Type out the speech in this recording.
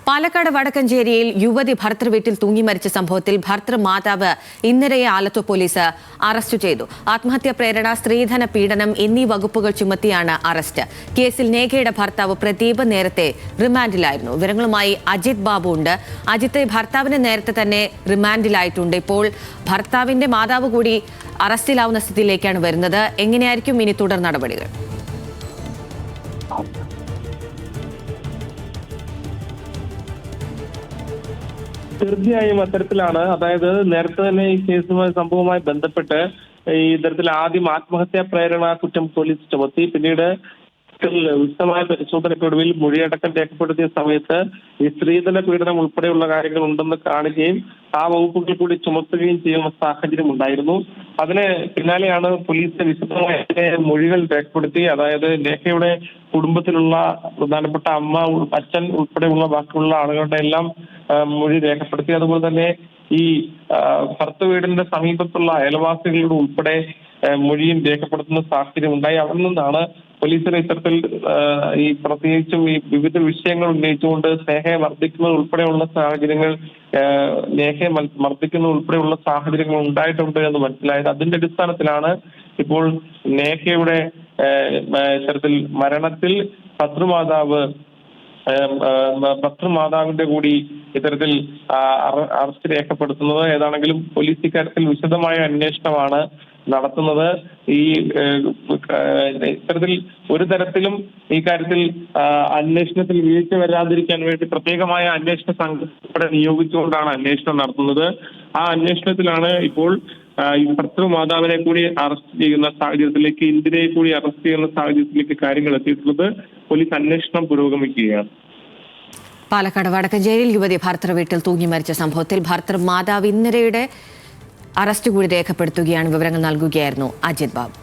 പാലക്കാട് വടക്കഞ്ചേരിയിൽ യുവതി ഭർത്തൃ വീട്ടിൽ തൂങ്ങി മരിച്ച സംഭവത്തിൽ ഭർത്തൃ മാതാവ് ഇന്ദിരയെ ആലത്തൂർ പോലീസ് അറസ്റ്റ് ചെയ്തു. ആത്മഹത്യാ പ്രേരണ, സ്ത്രീധന പീഡനം എന്നീ വകുപ്പുകൾ ചുമത്തിയാണ് അറസ്റ്റ്. കേസിൽ നേഹയുടെ ഭർത്താവ് പ്രദീപ് നേരത്തെ റിമാൻഡിലായിരുന്നു. വിവരങ്ങളുമായി അജിത് ബാബു ഉണ്ട്. അജിത്ത്, ഭർത്താവിന് നേരത്തെ തന്നെ റിമാൻഡിലായിട്ടുണ്ട്. ഇപ്പോൾ ഭർത്താവിന്റെ മാതാവ് കൂടി അറസ്റ്റിലാവുന്ന സ്ഥിതിയിലേക്കാണ് വരുന്നത്. എങ്ങനെയായിരിക്കും ഇനി തുടർ നടപടികൾ? തീർച്ചയായും അത്തരത്തിലാണ്. അതായത് നേരത്തെ തന്നെ ഈ കേസുമായി സംഭവവുമായി ബന്ധപ്പെട്ട് ഈ ഇത്തരത്തിൽ ആദ്യം ആത്മഹത്യാ പ്രേരണ കുറ്റം പോലീസ് ചുമത്തി. പിന്നീട് വിശദമായ പരിശോധനയ്ക്കൊടുവിൽ മൊഴിയടക്കം രേഖപ്പെടുത്തിയ സമയത്ത് ഈ സ്ത്രീധന പീഡനം ഉൾപ്പെടെയുള്ള കാര്യങ്ങൾ ഉണ്ടെന്ന് കാണുകയും ആ വകുപ്പുകൾ കൂടി ചുമത്തുകയും ചെയ്യുന്ന സാഹചര്യം ഉണ്ടായിരുന്നു. അതിന് പിന്നാലെയാണ് പോലീസ് വിശദമായ മൊഴികൾ രേഖപ്പെടുത്തി. അതായത് നേഹയുടെ കുടുംബത്തിലുള്ള പ്രധാനപ്പെട്ട അമ്മ, അച്ഛൻ ഉൾപ്പെടെയുള്ള ബാക്കിയുള്ള ആളുകളുടെ എല്ലാം മൊഴി രേഖപ്പെടുത്തി. അതുപോലെ തന്നെ ഈ ഭർത്തൃ വീടിന്റെ സമീപത്തുള്ള അയൽവാസികളുടെ ഉൾപ്പെടെ മൊഴിയും രേഖപ്പെടുത്തുന്ന സാഹചര്യം ഉണ്ടായി. അവിടെ നിന്നാണ് പോലീസിന് ഇത്തരത്തിൽ ഈ പ്രത്യേകിച്ചും ഈ വിവിധ വിഷയങ്ങൾ ഉന്നയിച്ചുകൊണ്ട് സ്നേഹയെ മർദ്ദിക്കുന്നത് ഉൾപ്പെടെയുള്ള സാഹചര്യങ്ങൾ, നേഹയെ മർദ്ദിക്കുന്ന ഉൾപ്പെടെയുള്ള സാഹചര്യങ്ങൾ ഉണ്ടായിട്ടുണ്ട് എന്ന് മനസ്സിലായത്. അതിന്റെ അടിസ്ഥാനത്തിലാണ് ഇപ്പോൾ നേഹയുടെ ഇത്തരത്തിൽ മരണത്തിൽ ഭർത്തൃമാതാവിന്റെ കൂടി ഇത്തരത്തിൽ അറസ്റ്റ് രേഖപ്പെടുത്തുന്നത്. ഏതാണെങ്കിലും പോലീസ് ഇക്കാര്യത്തിൽ വിശദമായ അന്വേഷണമാണ് നടത്തുന്നത്. ഈ ഇത്തരത്തിൽ ഒരു തരത്തിലും ഈ കാര്യത്തിൽ അന്വേഷണത്തിൽ വീഴ്ച വരാതിരിക്കാൻ വേണ്ടി പ്രത്യേകമായ അന്വേഷണ സംഘം ഇവിടെ നിയോഗിച്ചുകൊണ്ടാണ് അന്വേഷണം നടത്തുന്നത്. ആ അന്വേഷണത്തിലാണ് ഇപ്പോൾ ഈ ഭർത്തൃമാതാവിനെ കൂടി അറസ്റ്റ് ചെയ്യുന്ന സാഹചര്യത്തിലേക്ക്, ഇന്ദിരയെ കൂടി അറസ്റ്റ് ചെയ്യുന്ന സാഹചര്യത്തിലേക്ക് കാര്യങ്ങൾ എത്തിയിട്ടുള്ളത്. പോലീസ് അന്വേഷണം പുരോഗമിക്കുകയാണ്. പാലക്കാട് വടക്കഞ്ചേരിയിൽ യുവതി ഭർത്തൃ വീട്ടിൽ തൂങ്ങി മരിച്ച സംഭവത്തിൽ ഭർത്തൃ മാതാവ് ഇന്ദിരയുടെ അറസ്റ്റ് കൂടി രേഖപ്പെടുത്തുകയാണ്. വിവരങ്ങൾ നൽകുകയായിരുന്നു അജിത് ബാബു.